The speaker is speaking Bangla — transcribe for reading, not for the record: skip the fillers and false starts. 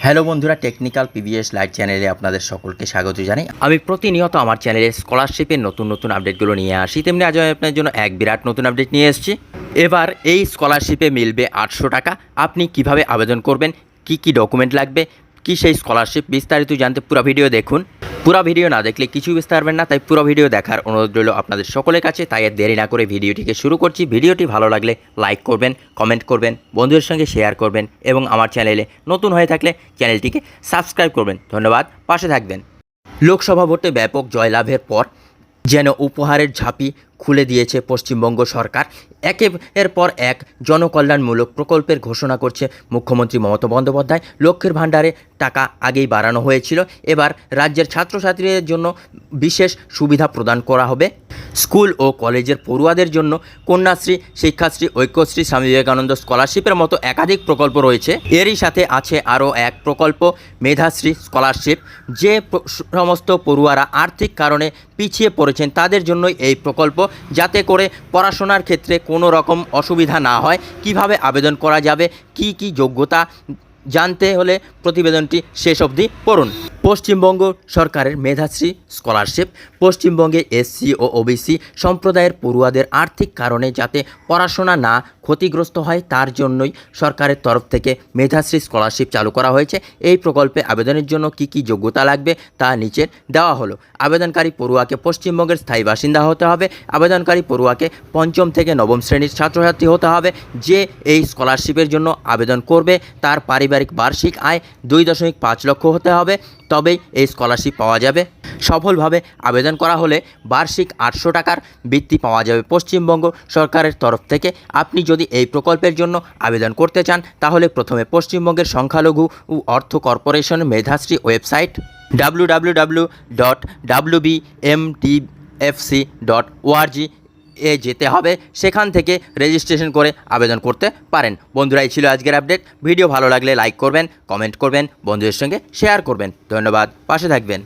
হ্যালো বন্ধুরা, টেকনিক্যাল পিবিএস লাইভ চ্যানেলে আপনাদের সকলকে স্বাগত জানাই। আমি প্রতিনিয়ত আমার চ্যানেলে স্কলারশিপের নতুন নতুন আপডেটগুলো নিয়ে আসি, তেমনি আজ আমি আপনার জন্য এক বিরাট নতুন আপডেট নিয়ে এসেছি। এবার এই স্কলারশিপে মিলবে 800 টাকা। আপনি কিভাবে আবেদন করবেন, কি কি ডকুমেন্ট লাগবে, কি সেই স্কলারশিপ, বিস্তারিত জানতে পুরো ভিডিও দেখুন। পুরো ভিডিও না দেখলে কিছু বুঝতে পারবেন না, তাই পুরো ভিডিও দেখার অনুরোধ রইল আপনাদের সকলের কাছে। তাই আর দেরি না করে ভিডিওটিকে শুরু করছি। ভিডিওটি ভালো লাগলে লাইক করবেন, কমেন্ট করবেন, বন্ধুদের সঙ্গে শেয়ার করবেন এবং আমার চ্যানেলে নতুন হয়ে থাকলে চ্যানেলটিকে সাবস্ক্রাইব করবেন। ধন্যবাদ, পাশে থাকবেন। লোকসভা ভোটে ব্যাপক জয়লাভের পর যেন উপহারের ঝাঁপি খুলে দিয়েছে পশ্চিমবঙ্গ সরকার। একের পর এক জনকল্যাণমূলক প্রকল্পের ঘোষণা করছে মুখ্যমন্ত্রী মমতা বন্দ্যোপাধ্যায়। লক্ষ্মীর ভাণ্ডারে টাকা আগেই বাড়ানো হয়েছিল, এবার রাজ্যের ছাত্রছাত্রীদের জন্য বিশেষ সুবিধা প্রদান করা হবে। স্কুল ও কলেজের পড়ুয়াদের জন্য কন্যাশ্রী, শিক্ষাশ্রী, ঐক্যশ্রী, স্বামী বিবেকানন্দ স্কলারশিপের মতো একাধিক প্রকল্প রয়েছে। এরই সাথে আছে আরও এক প্রকল্প, মেধাশ্রী স্কলারশিপ। যে সমস্ত পড়ুয়ারা আর্থিক কারণে পিছিয়ে পড়েছেন তাদের জন্যই এই প্রকল্প, যাতে করে পড়াশোনার ক্ষেত্রে কোনো রকম অসুবিধা না হয়। কিভাবে আবেদন করা যাবে, কি কি যোগ্যতা, জানতে হলে প্রতিবেদনটি শেষ অবধি পড়ুন। পশ্চিমবঙ্গ সরকারের মেধাশ্রী স্কলারশিপ পশ্চিমবঙ্গে এসসি ও ওবিসি সম্প্রদায়ের পড়ুয়াদের আর্থিক কারণে যাতে পড়াশোনা না ক্ষতিগ্রস্ত হয় তার জন্যই সরকারের তরফ থেকে মেধাশ্রী স্কলারশিপ চালু করা হয়েছে। এই প্রকল্পে আবেদনের জন্য কি কি যোগ্যতা লাগবে তা নিচে দেওয়া হলো। আবেদনকারী পড়ুয়াকে পশ্চিমবঙ্গের স্থায়ী বাসিন্দা হতে হবে। আবেদনকারী পড়ুয়াকে পঞ্চম থেকে নবম শ্রেণীর ছাত্রছাত্রী হতে হবে। যে এই স্কলারশিপের জন্য আবেদন করবে তার পারিবারিক বার্ষিক আয় 2.5 লক্ষ হতে হবে, তবেই এই স্কলারশিপ পাওয়া যাবে। সফলভাবে আবেদন করা হলে বার্ষিক 800 টাকার বৃত্তি পাওয়া যাবে পশ্চিমবঙ্গ সরকারের তরফ থেকে। আপনি যদি এই প্রকল্পের জন্য আবেদন করতে চান তাহলে প্রথমে পশ্চিমবঙ্গের সংখ্যালঘু ও অর্থ কর্পোরেশনের মেধাশ্রী ওয়েবসাইট www.wbmtfc.org এ যেতে হবে। সেখান থেকে রেজিস্ট্রেশন করে আবেদন করতে পারেন। বন্ধুরা, এই ছিল আজকের আপডেট। ভিডিও ভালো লাগলে লাইক করবেন, কমেন্ট করবেন, বন্ধুদের সঙ্গে শেয়ার করবেন। ধন্যবাদ, পাশে থাকবেন।